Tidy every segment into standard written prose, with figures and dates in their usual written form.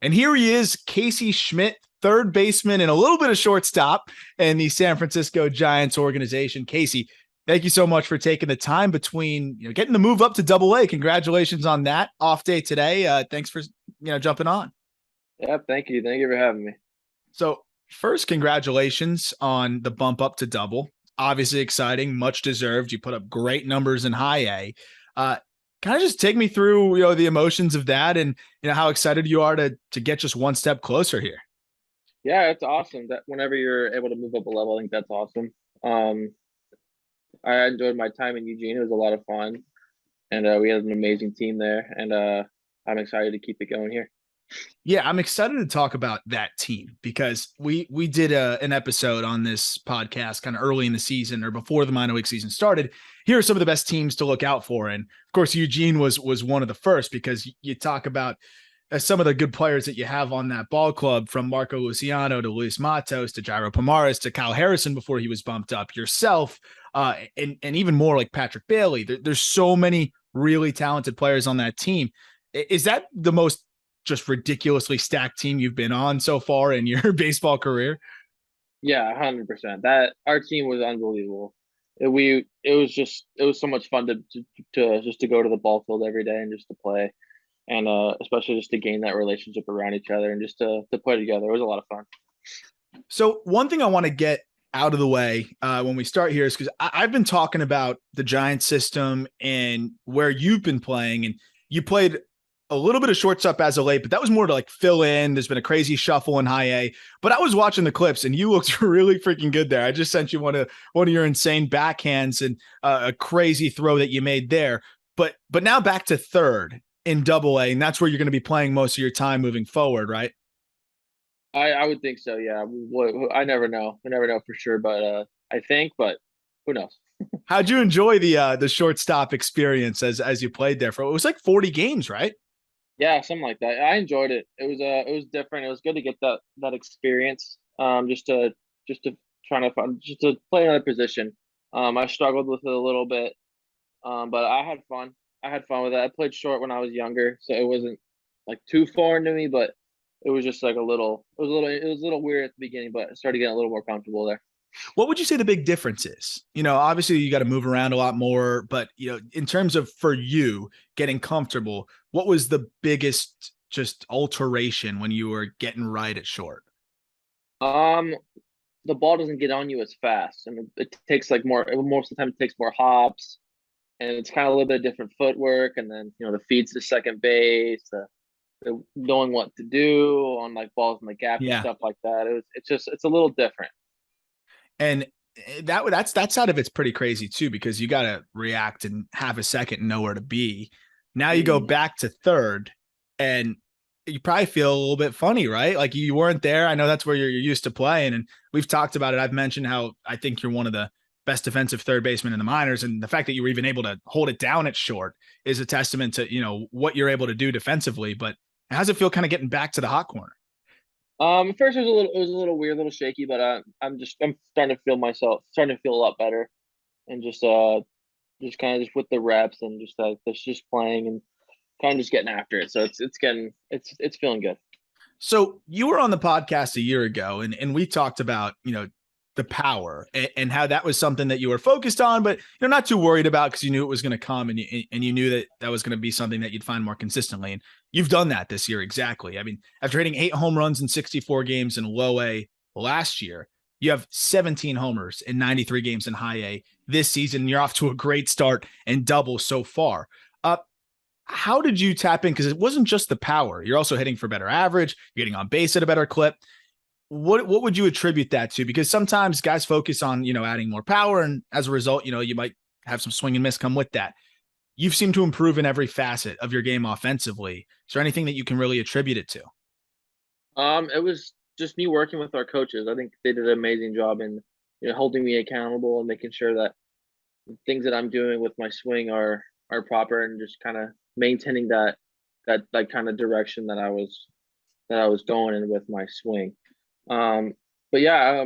And here he is, Casey Schmitt, third baseman and a little bit of shortstop in the San Francisco Giants organization. Casey, thank you so much for taking the time between getting the move up to Double A. Congratulations on that off day today. Thanks for jumping on. Yeah, thank you. Thank you for having me. So first, congratulations on the bump up to Double. Obviously exciting, much deserved. You put up great numbers in High A. Kind of just take me through the emotions of that and how excited you are to get just one step closer here. Yeah, it's awesome that whenever you're able to move up a level, I think that's awesome. Um, I enjoyed my time in Eugene. It was a lot of fun, and we had an amazing team there, and I'm excited to keep it going here. Yeah, I'm excited to talk about that team because we did an episode on this podcast kind of early in the season or before the minor league season started. Here are some of the best teams to look out for, and of course, Eugene was one of the first because you talk about some of the good players that you have on that ball club, from Marco Luciano to Luis Matos to Jairo Pomares to Kyle Harrison before he was bumped up, yourself, and even more like Patrick Bailey. There's so many really talented players on that team. Is that the most just ridiculously stacked team you've been on so far in your baseball career? Yeah, 100%. That our team was unbelievable. It was so much fun to just to go to the ball field every day and just to play, and especially just to gain that relationship around each other and just to play together. It was a lot of fun. So one thing I want to get out of the way when we start here is because I've been talking about the Giants system and where you've been playing, and you played a little bit of shortstop as of late, but that was more to like fill in. There's been a crazy shuffle in High A, but I was watching the clips and you looked really freaking good there. I just sent you one of your insane backhands and a crazy throw that you made there. But now back to third in Double A, and that's where you're going to be playing most of your time moving forward, right? I would think so. Yeah, I never know. I never know for sure, but I think, but who knows? How'd you enjoy the shortstop experience as you played there for? It was like 40 games, right? Yeah, something like that. I enjoyed it. It was different. It was good to get that experience. Just to trying to find just to play another position. I struggled with it a little bit. But I had fun. I had fun with it. I played short when I was younger, so it wasn't like too foreign to me, but it was just like it was a little weird at the beginning, but I started getting a little more comfortable there. What would you say the big difference is? Obviously you got to move around a lot more, but in terms of for you getting comfortable, what was the biggest just alteration when you were getting right at short? Um, the ball doesn't get on you as fast, and it takes like more. Most of the time, it takes more hops, and it's kind of a little bit of different footwork, and then the feeds to second base, the knowing what to do on like balls in the gap and Yeah. stuff like that. It's a little different. And that side of it's pretty crazy too, because you got to react and have a second and know where to be. Now you go Mm. back to third and you probably feel a little bit funny, right? Like you weren't there. I know that's where you're used to playing. And we've talked about it. I've mentioned how I think you're one of the best defensive third basemen in the minors. And the fact that you were even able to hold it down at short is a testament to, what you're able to do defensively. But how's it feel kind of getting back to the hot corner? At first it was a little weird, a little shaky, but I'm starting to feel myself, starting to feel a lot better, and just kind of just with the reps and just playing and kind of just getting after it. So it's feeling good. So you were on the podcast a year ago, and we talked about the power and how that was something that you were focused on, but you're not too worried about because you knew it was going to come, and you knew that was going to be something that you'd find more consistently. And you've done that this year exactly. I mean, after hitting 8 home runs in 64 games in Low A last year, you have 17 homers in 93 games in High A this season. You're off to a great start and Double so far. How did you tap in? Because it wasn't just the power. You're also hitting for better average. You're getting on base at a better clip. What would you attribute that to? Because sometimes guys focus on, adding more power. And as a result, you might have some swing and miss come with that. You've seemed to improve in every facet of your game offensively. Is there anything that you can really attribute it to? It was just me working with our coaches. I think they did an amazing job in holding me accountable and making sure that things that I'm doing with my swing are proper, and just kind of maintaining that like kind of direction that I was going in with my swing. Um, but yeah,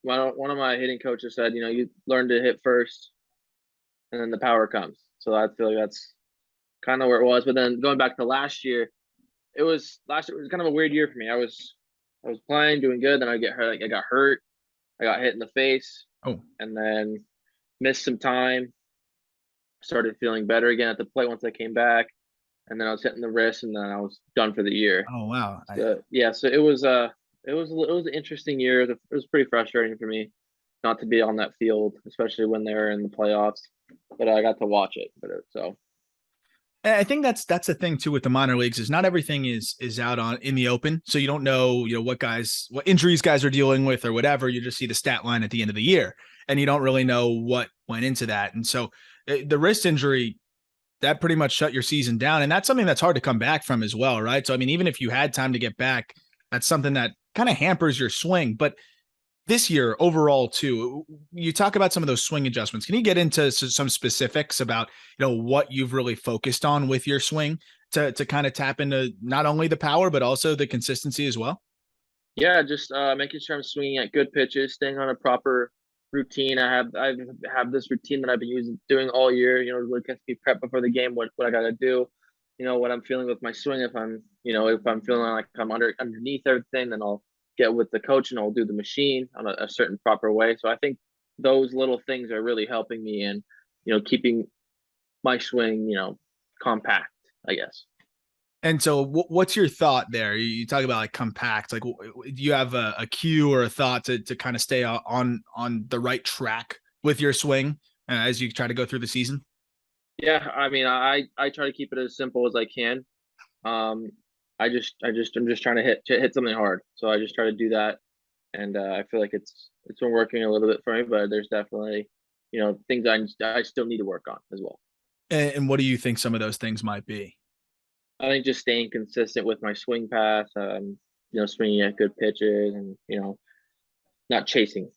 one of my hitting coaches said, you learn to hit first, and then the power comes. So I feel like that's kind of where it was. But then going back to last year, it was last year. It was kind of a weird year for me. I was playing, doing good, then I get hurt. Like I got hurt. I got hit in the face, Oh, and then missed some time. Started feeling better again at the plate once I came back, and then I was hitting the wrist, and then I was done for the year. oh wow. So yeah, so it was an interesting year. It was pretty frustrating for me not to be on that field, especially when they were in the playoffs. But I got to watch it. So I think that's the thing too with the minor leagues is not everything is out on in the open. So you don't know, what injuries guys are dealing with or whatever. You just see the stat line at the end of the year and you don't really know what went into that. And so the wrist injury that pretty much shut your season down. And that's something that's hard to come back from as well, right? So I mean, even if you had time to get back, that's something that kind of hampers your swing. But this year overall too, you talk about some of those swing adjustments. Can you get into some specifics about what you've really focused on with your swing to kind of tap into not only the power but also the consistency as well? yeah, just making sure I'm swinging at good pitches, staying on a proper routine. I have this routine that I've been doing all year. Really gets me prep before the game. What I got to do. What I'm feeling with my swing. If I'm feeling like I'm underneath everything, then I'll get with the coach and I'll do the machine on a certain proper way. So I think those little things are really helping me in, keeping my swing, compact, I guess. And so what's your thought there? You talk about like compact, like do you have a cue or a thought to kind of stay on the right track with your swing as you try to go through the season? Yeah, I mean, I try to keep it as simple as I can. Um, I'm just trying to hit something hard. So I just try to do that, and I feel like it's been working a little bit for me. But there's definitely, things I still need to work on as well. And what do you think some of those things might be? I think just staying consistent with my swing path, swinging at good pitches, and not chasing,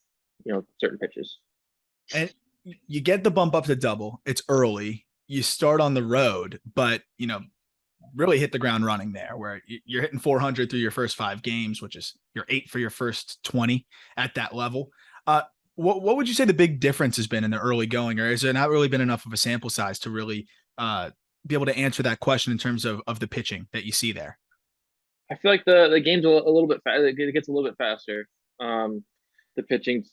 certain pitches. And you get the bump up to double. It's early. You start on the road, but really hit the ground running there where you're hitting 400 through your first 5 games, which is your 8 for your first 20 at that level. What would you say the big difference has been in the early going, or has there not really been enough of a sample size to really be able to answer that question in terms of the pitching that you see there? I feel like the game's a little bit it gets a little bit faster. Um, the pitching's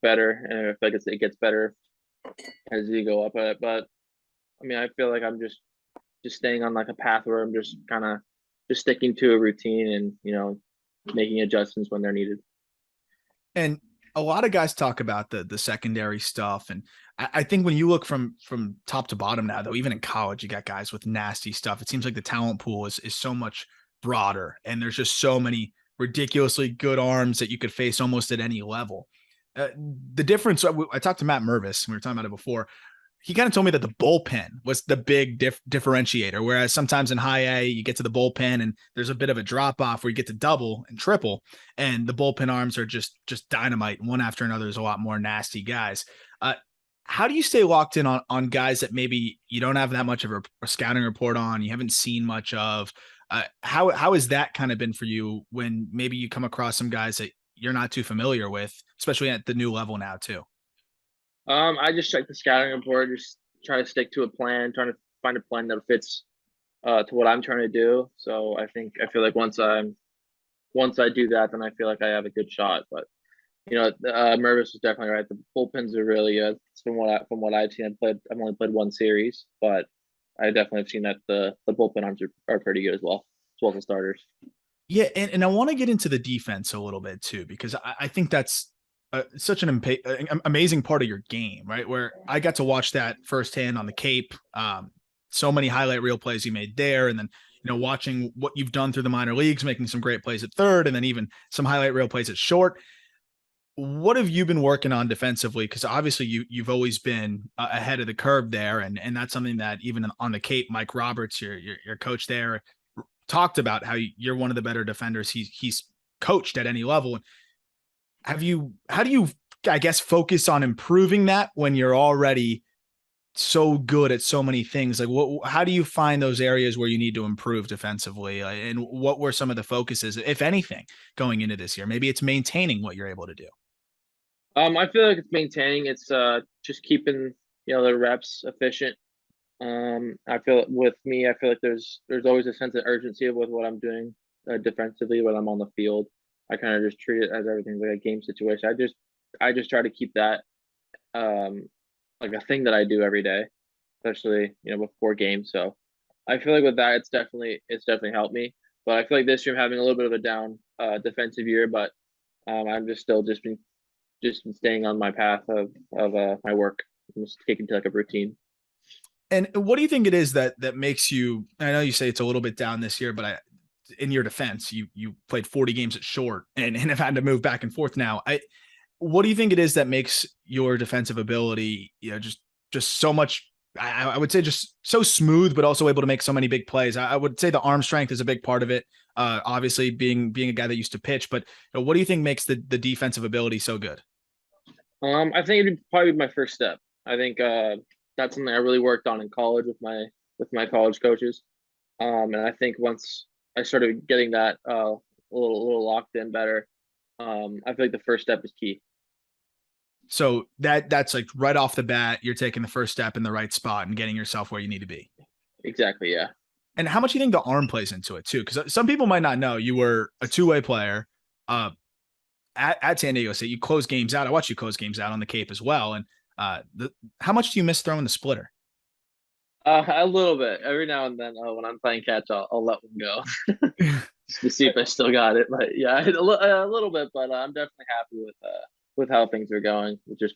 better, and I feel like it gets better as you go up at it. But I mean, I feel like I'm just staying on like a path where I'm just kind of just sticking to a routine and making adjustments when they're needed. And a lot of guys talk about the secondary stuff, and I think when you look from top to bottom now, though, even in college, you got guys with nasty stuff. It seems like the talent pool is so much broader, and there's just so many ridiculously good arms that you could face almost at any level. The difference, I talked to Matt Mervis, we were talking about it before. He kind of told me that the bullpen was the big differentiator. Whereas sometimes in high A, you get to the bullpen and there's a bit of a drop off where you get to double and triple, and the bullpen arms are just dynamite. One after another, there's a lot more nasty guys. How do you stay locked in on guys that maybe you don't have that much of a scouting report on, you haven't seen much of? How has that kind of been for you when maybe you come across some guys that you're not too familiar with, especially at the new level now too? I just check the scouting report, just try to stick to a plan, trying to find a plan that fits to what I'm trying to do. So I feel like once I do that, then I feel like I have a good shot. But Mervis was definitely right. The bullpens are really good. From what I've seen. I've only played one series, but I definitely have seen that the bullpen arms are pretty good as well as the starters. Yeah, and I want to get into the defense a little bit too, because I think that's such an amazing part of your game, right? Where I got to watch that firsthand on the Cape. So many highlight reel plays you made there, and then watching what you've done through the minor leagues, making some great plays at third, and then even some highlight reel plays at short. What have you been working on defensively? Because obviously you've always been ahead of the curve there, and that's something that even on the Cape, Mike Roberts, your coach there, talked about how you're one of the better defenders he's coached at any level. How do you, I guess, focus on improving that when you're already so good at so many things? Like how do you find those areas where you need to improve defensively? And what were some of the focuses, if anything, going into this year? Maybe it's maintaining what you're able to do. I feel like it's maintaining. It's just keeping the reps efficient. I feel with me, I feel like there's always a sense of urgency with what I'm doing defensively when I'm on the field. I kind of just treat it as everything's like a game situation. I just try to keep that um like a thing that I do every day, especially before games. So I feel like with that, it's definitely helped me. But I feel like this year I'm having a little bit of a down defensive year, but I'm just been staying on my path of my work, and just taking to like a routine. And what do you think it is that makes you? I know you say it's a little bit down this year, but in your defense, you played 40 games at short and have had to move back and forth now. What do you think it is that makes your defensive ability, just so much? I would say just so smooth, but also able to make so many big plays. I would say the arm strength is a big part of it. Obviously, being a guy that used to pitch, but what do you think makes the defensive ability so good? I think it'd probably be my first step. I think that's something I really worked on in college with my college coaches. And I think once I started getting that a little locked in better, I feel like the first step is key. So that's like right off the bat, you're taking the first step in the right spot and getting yourself where you need to be. Exactly. Yeah. And how much do you think the arm plays into it too? Because some people might not know you were a two-way player uh, at San Diego State. You close games out. I watch you close games out on the Cape as well. And how much do you miss throwing the splitter? A little bit. Every now and then, when I'm playing catch, I'll let one go just to see if I still got it. But yeah, a little bit. But I'm definitely happy with how things are going. We're just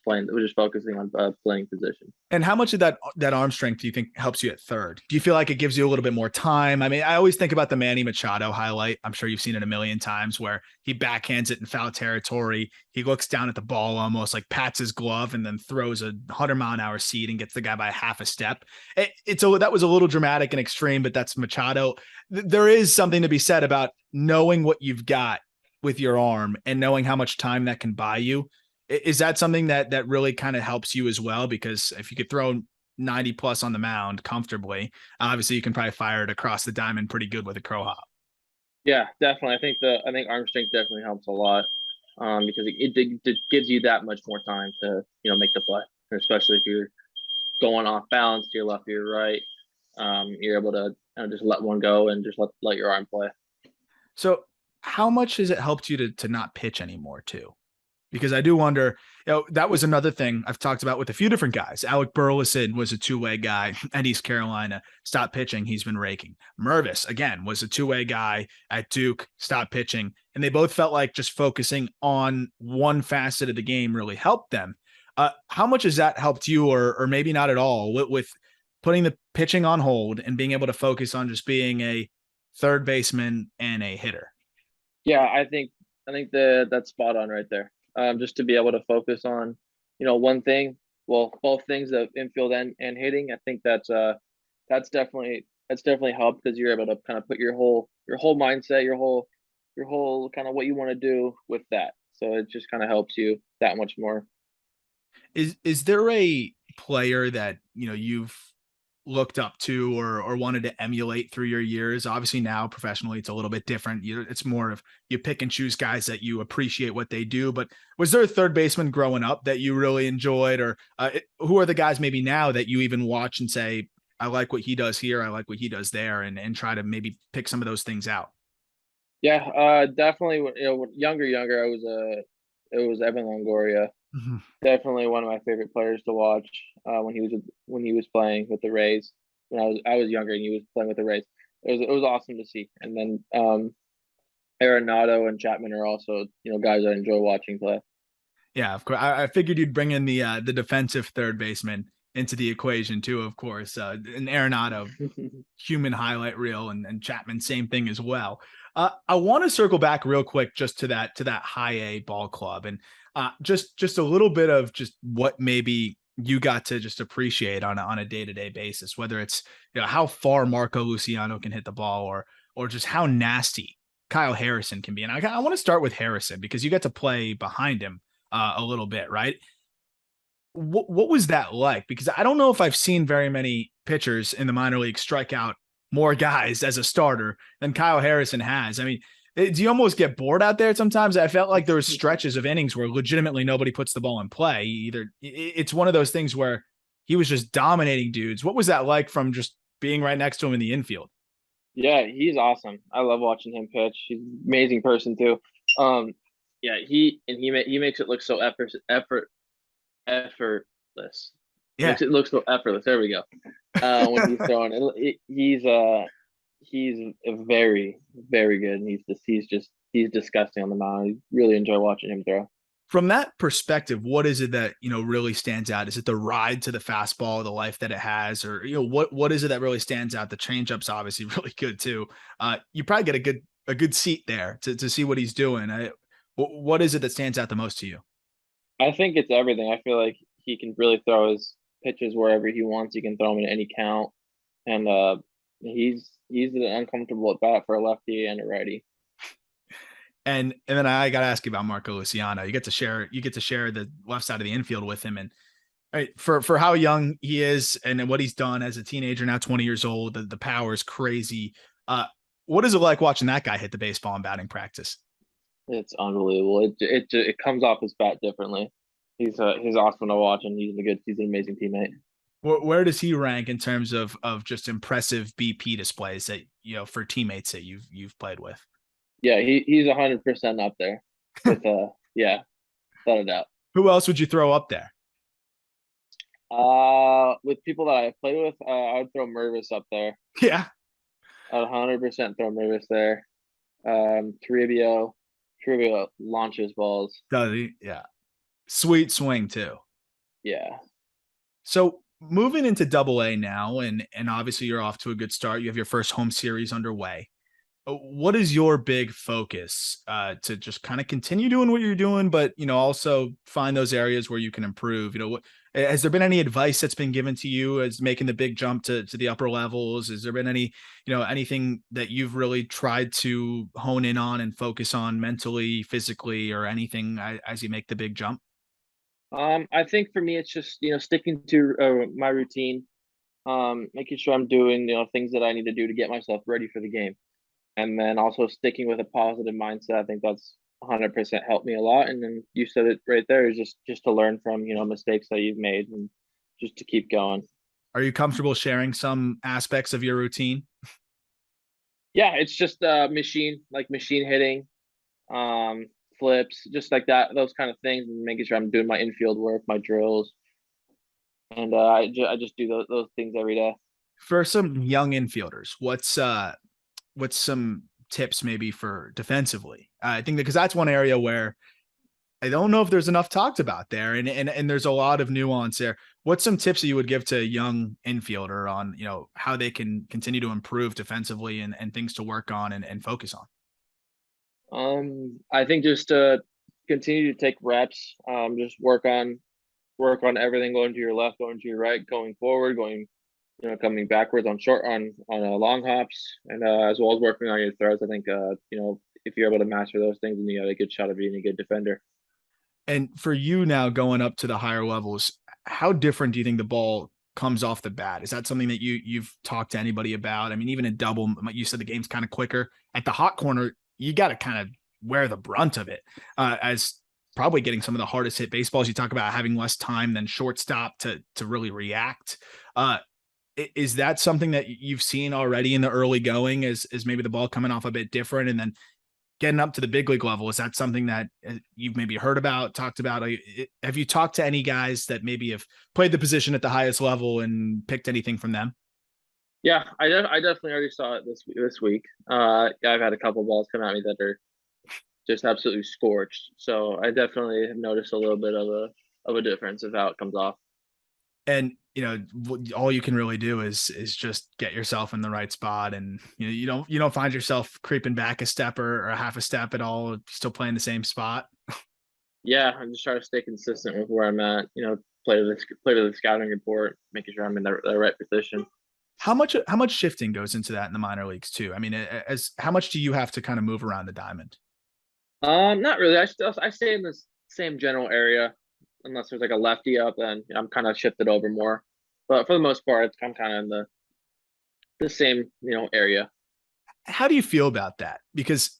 focusing on playing position. And how much of that arm strength do you think helps you at third? Do you feel like it gives you a little bit more time? I mean, I always think about the Manny Machado highlight. I'm sure you've seen it a million times where he backhands it in foul territory. He looks down at the ball, almost like pats his glove and then throws a 100-mile-an-hour seed and gets the guy by half a step. That was a little dramatic and extreme, but that's Machado. There is something to be said about knowing what you've got with your arm and knowing how much time that can buy you. Is that something that really kind of helps you as well? Because if you could throw 90 plus on the mound comfortably, obviously you can probably fire it across the diamond pretty good with a crow hop. Yeah, definitely. I think arm strength definitely helps a lot, because it gives you that much more time to make the play, especially if you're going off balance to your left or your right. You're able to just let one go and just let your arm play. So how much has it helped you to not pitch anymore too? Because I do wonder, that was another thing I've talked about with a few different guys. Alec Burleson was a two-way guy at East Carolina, stopped pitching. He's been raking. Mervis, again, was a two-way guy at Duke, stopped pitching. And they both felt like just focusing on one facet of the game really helped them. How much has that helped you, or maybe not at all, with putting the pitching on hold and being able to focus on just being a third baseman and a hitter? Yeah, I think that's spot on right there. Just to be able to focus on, one thing, well, both things of infield and hitting. I think that's definitely helped because you're able to kind of put your whole mindset, your whole kind of what you want to do with that. So it just kind of helps you that much more. Is there a player that you've looked up to or wanted to emulate through your years? Obviously now professionally it's a little bit different. It's more of you pick and choose guys that you appreciate what they do. But was there a third baseman growing up that you really enjoyed, or who are the guys maybe now that you even watch and say, I like what he does here, I like what he does there, and try to maybe pick some of those things out? Yeah, definitely. When younger, it was Evan Longoria. Mhm. Definitely one of my favorite players to watch. When he was playing with the Rays, when I was younger and he was playing with the Rays, it was awesome to see. And then Arenado and Chapman are also guys I enjoy watching play. Yeah, of course. I figured you'd bring in the defensive third baseman into the equation too, of course. And Arenado, human highlight reel, and Chapman, same thing as well. I want to circle back real quick just to that high A ball club, and just a little bit of just what maybe you got to just appreciate on a day-to-day basis, whether it's how far Marco Luciano can hit the ball, or just how nasty Kyle Harrison can be. And I want to start with Harrison because you get to play behind him a little bit, right? What was that like? Because I don't know if I've seen very many pitchers in the minor league strike out more guys as a starter than Kyle Harrison has. I mean, do you almost get bored out there sometimes? I felt like there was stretches of innings where legitimately nobody puts the ball in play. Either it's one of those things where he was just dominating dudes. What was that like from just being right next to him in the infield? Yeah, he's awesome. I love watching him pitch. He's an amazing person too. Um, yeah, he makes it look so effortless. Yeah. Makes it look so effortless. There we go. When he's throwing he's a very very good. And he's disgusting on the mound. I really enjoy watching him throw. From that perspective, what is it that, really stands out? Is it the ride to the fastball, the life that it has, or, what is it that really stands out? The changeup's obviously really good too. You probably get a good seat there to see what he's doing. What is it that stands out the most to you? I think it's everything. I feel like he can really throw his pitches wherever he wants. He can throw them in any count, and he's an uncomfortable at bat for a lefty and a righty. And then I got to ask you about Marco Luciano. You get to share the left side of the infield with him, and right, for how young he is and what he's done as a teenager, now 20 years old, the power is crazy. What is it like watching that guy hit the baseball in batting practice? It's unbelievable. It comes off his bat differently. He's awesome to watch, and he's an amazing teammate. Where does he rank in terms of just impressive BP displays that, for teammates that you've played with? Yeah, he's 100% up there with yeah, without a doubt. Who else would you throw up there? With people that I played with, I would throw Mervis up there. Yeah. I'd 100% throw Mervis there. Toribio launches balls. Does he? Yeah. Sweet swing too. Yeah. So moving into Double A now, and obviously you're off to a good start. You have your first home series underway. What is your big focus to just kind of continue doing what you're doing, but also find those areas where you can improve? What has there been any advice that's been given to you as making the big jump to the upper levels? Has there been any anything that you've really tried to hone in on and focus on mentally, physically, or anything as you make the big jump? I think for me, it's just sticking to my routine, making sure I'm doing things that I need to do to get myself ready for the game, and then also sticking with a positive mindset. I think that's 100% helped me a lot. And then you said it right there, is just to learn from mistakes that you've made and just to keep going. Are you comfortable sharing some aspects of your routine? Yeah, it's just machine hitting, flips, just like that, those kind of things, and making sure I'm doing my infield work, my drills, and I just do those things every day. For some young infielders, what's some tips maybe for defensively? I think that because that's one area where I don't know if there's enough talked about there, and there's a lot of nuance there. What's some tips that you would give to a young infielder on how they can continue to improve defensively and things to work on and focus on? I think just to continue to take reps, just work on everything, going to your left, going to your right, going forward, going coming backwards on long hops, and as well as working on your throws. I think if you're able to master those things, then you got a good shot of being a good defender. And for you now going up to the higher levels, how different do you think the ball comes off the bat? Is that something that you've talked to anybody about? I mean, even in double, you said the game's kind of quicker. At the hot corner, you got to kind of wear the brunt of it, as probably getting some of the hardest hit baseballs. You talk about having less time than shortstop to really react. Is that something that you've seen already in the early going, as maybe the ball coming off a bit different, and then getting up to the big league level? Is that something that you've maybe heard about, talked about? Have you talked to any guys that maybe have played the position at the highest level and picked anything from them? Yeah, I definitely already saw it this week. I've had a couple balls come at me that are just absolutely scorched. So I definitely have noticed a little bit of a difference of how it comes off. And all you can really do is just get yourself in the right spot, and you don't find yourself creeping back a step or a half a step at all, still playing the same spot. Yeah, I'm just trying to stay consistent with where I'm at. Play to the scouting report, making sure I'm in the right position. How much shifting goes into that in the minor leagues too? I mean, as how much do you have to kind of move around the diamond? Not really. I stay in the same general area, unless there's like a lefty up, then I'm kind of shifted over more. But for the most part, I'm kind of in the same area. How do you feel about that? Because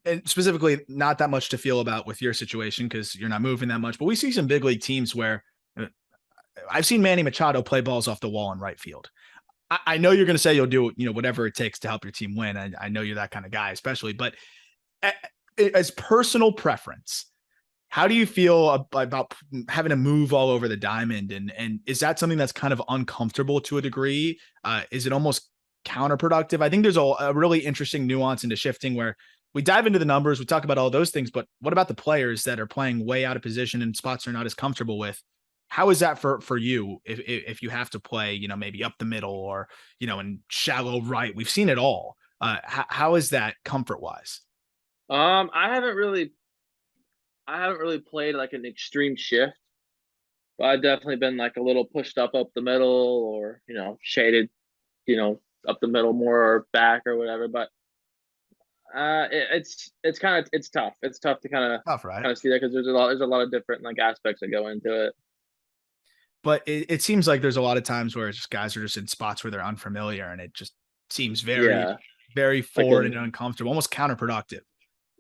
and specifically, not that much to feel about with your situation because you're not moving that much. But we see some big league teams where I've seen Manny Machado play balls off the wall in right field. I know you're going to say you'll do, whatever it takes to help your team win. I know you're that kind of guy, especially, but as personal preference, how do you feel about having to move all over the diamond? And is that something that's kind of uncomfortable to a degree? Is it almost counterproductive? I think there's a really interesting nuance into shifting where we dive into the numbers, we talk about all those things, but what about the players that are playing way out of position and spots they're not as comfortable with? How is that for you if you have to play, maybe up the middle or, in shallow right? We've seen it all. How is that comfort wise? I haven't really played like an extreme shift, but I've definitely been like a little pushed up the middle, or shaded, up the middle more or back or whatever. But it's kind of it's tough. It's tough to Tough, right? kind of see that, because there's a lot of different like aspects that go into it. But it seems like there's a lot of times where just guys are just in spots where they're unfamiliar, and it just seems very, Yeah, very like forward and uncomfortable, almost counterproductive.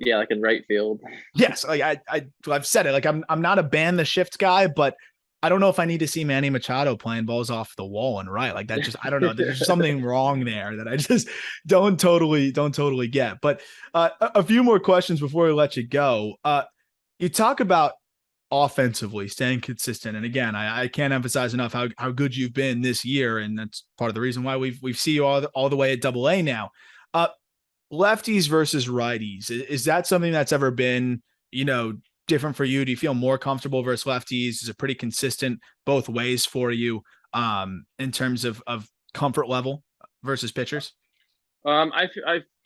like in right field. Yes, like I've said it. Like I'm not a ban the shift guy, but I don't know if I need to see Manny Machado playing balls off the wall and right. Like that just I don't know. There's just something wrong there that I just don't totally get. But a few more questions before we let you go. You talk about offensively staying consistent, and again, I can't emphasize enough how good you've been this year, and that's part of the reason why we've see you all the way at Double A now. Lefties versus righties. Is that something that's ever been, different for you? Do you feel more comfortable versus lefties? Is it pretty consistent both ways for you in terms of comfort level versus pitchers? I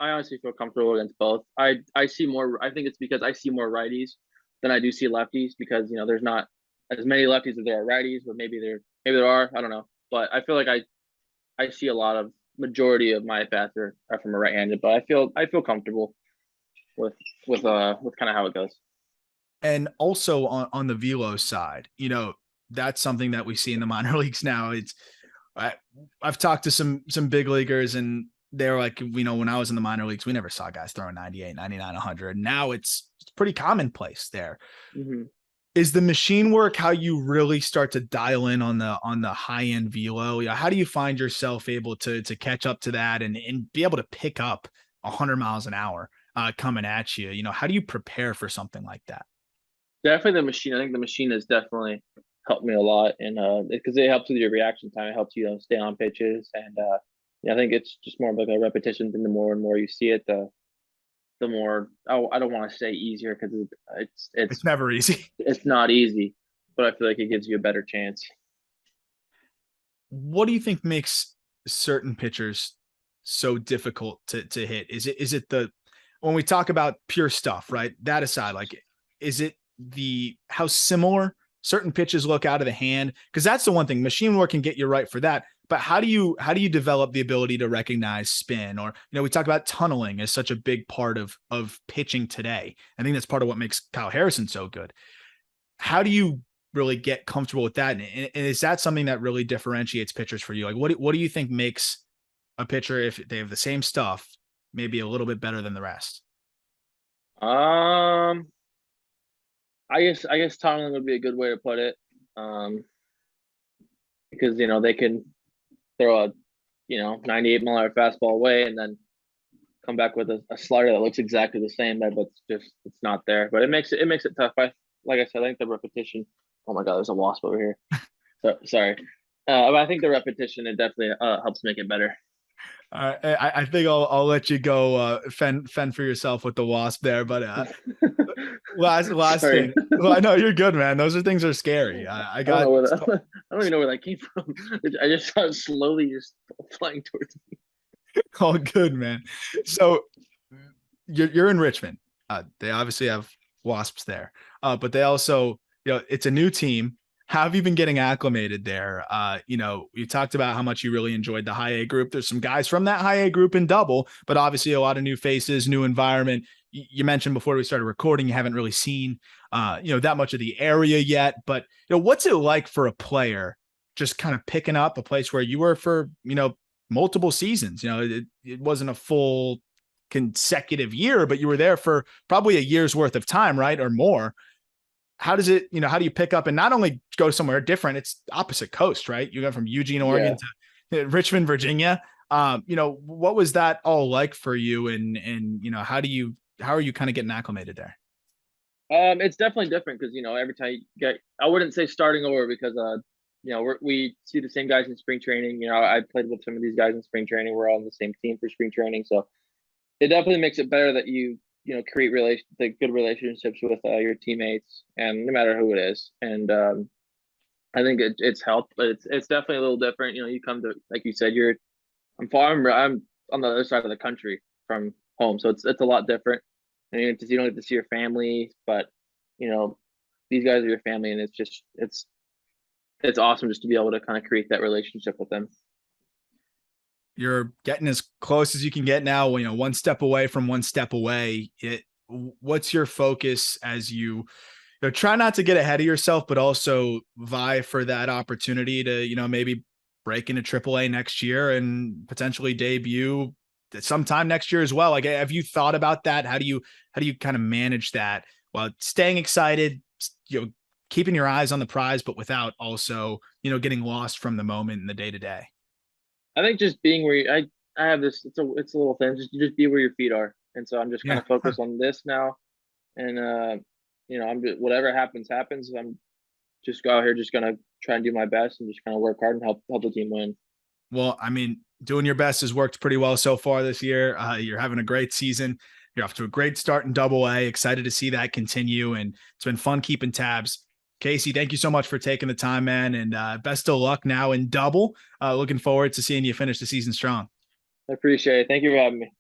honestly feel comfortable against both. I see more. I think it's because I see more righties than I do see lefties, because there's not as many lefties as there are righties, but maybe there are. I don't know, but I feel like I see a lot of majority of my at bats are from a right-handed, but I feel comfortable with kind of how it goes. And also on the velo side, that's something that we see in the minor leagues now. I've talked to some big leaguers, and they're like, when I was in the minor leagues, we never saw guys throwing 98, 99, 100. Now it's pretty commonplace there. Mm-hmm. Is the machine work how you really start to dial in on the high end velo? How do you find yourself able to catch up to that and be able to pick up 100 miles an hour coming at you? How do you prepare for something like that? Definitely the machine. I think the machine has definitely helped me a lot, and because it helps with your reaction time. It helps you stay on pitches, and yeah, I think it's just more of like a repetition thing. The more and more you see it, the more, I don't want to say easier, because It's never easy. it's not easy, but I feel like it gives you a better chance. What do you think makes certain pitchers so difficult to hit? Is it the when we talk about pure stuff, right? That aside, like, is it the how similar certain pitches look out of the hand? Because that's the one thing. Machine work can get you right for that. But how do you develop the ability to recognize spin? Or, we talk about tunneling as such a big part of pitching today. I think that's part of what makes Kyle Harrison so good. How do you really get comfortable with that? And is that something that really differentiates pitchers for you? Like, what do you think makes a pitcher, if they have the same stuff, maybe a little bit better than the rest? Um, I guess tunneling would be a good way to put it. Because they can throw a 98-mile fastball away, and then come back with a slider that looks exactly the same, but it's not there. But it makes it tough. Like I said, I think the repetition. Oh my God, there's a wasp over here. So sorry. But I think the repetition, it definitely helps make it better. I think I'll let you go fend for yourself with the wasp there, but last Sorry. thing. Well, I know you're good, man. Those things are scary. I I don't got know where that, I don't even know where that came from. I just saw it slowly just flying towards me. all good, man. So you're in Richmond. They obviously have wasps there, but they also, it's a new team. How have you been getting acclimated there? You talked about how much you really enjoyed the high A group. There's some guys from that high A group in double, but obviously a lot of new faces, new environment. You mentioned before we started recording, you haven't really seen, that much of the area yet, but what's it like for a player just kind of picking up a place where you were for, multiple seasons? It wasn't a full consecutive year, but you were there for probably a year's worth of time, right? Or more. how does it, how do you pick up and not only go somewhere different, it's opposite coast, right? You go from Eugene, Oregon Yeah. to Richmond, Virginia. What was that all like for you? And how are you kind of getting acclimated there? It's definitely different because every time you get, I wouldn't say starting over because we see the same guys in spring training. I played with some of these guys in spring training. We're all on the same team for spring training, so it definitely makes it better that create good relationships with your teammates, and no matter who it is. And I think it's helped, but it's definitely a little different. You come to, like you said, I'm on the other side of the country from home, so it's a lot different. And you don't get to see your family, but you know these guys are your family, and it's awesome just to be able to kind of create that relationship with them. You're getting as close as you can get now, one step away from one step away. What's your focus as you try not to get ahead of yourself, but also vie for that opportunity to, maybe break into AAA next year and potentially debut sometime next year as well? Like, have you thought about that? How do you kind of manage that while staying excited, keeping your eyes on the prize, but without also, getting lost from the moment in the day to day? I think just being I have this, it's a little thing, just be where your feet are, and so I'm just kind Yeah. of focused on this now, and I'm just, whatever happens. I'm just go out here, just gonna try and do my best and just kind of work hard and help the team win. Well, I mean, doing your best has worked pretty well so far this year. You're having a great season. You're off to a great start in Double A. Excited to see that continue, and it's been fun keeping tabs. Casey, thank you so much for taking the time, man, and best of luck now in Double. Looking forward to seeing you finish the season strong. I appreciate it. Thank you for having me.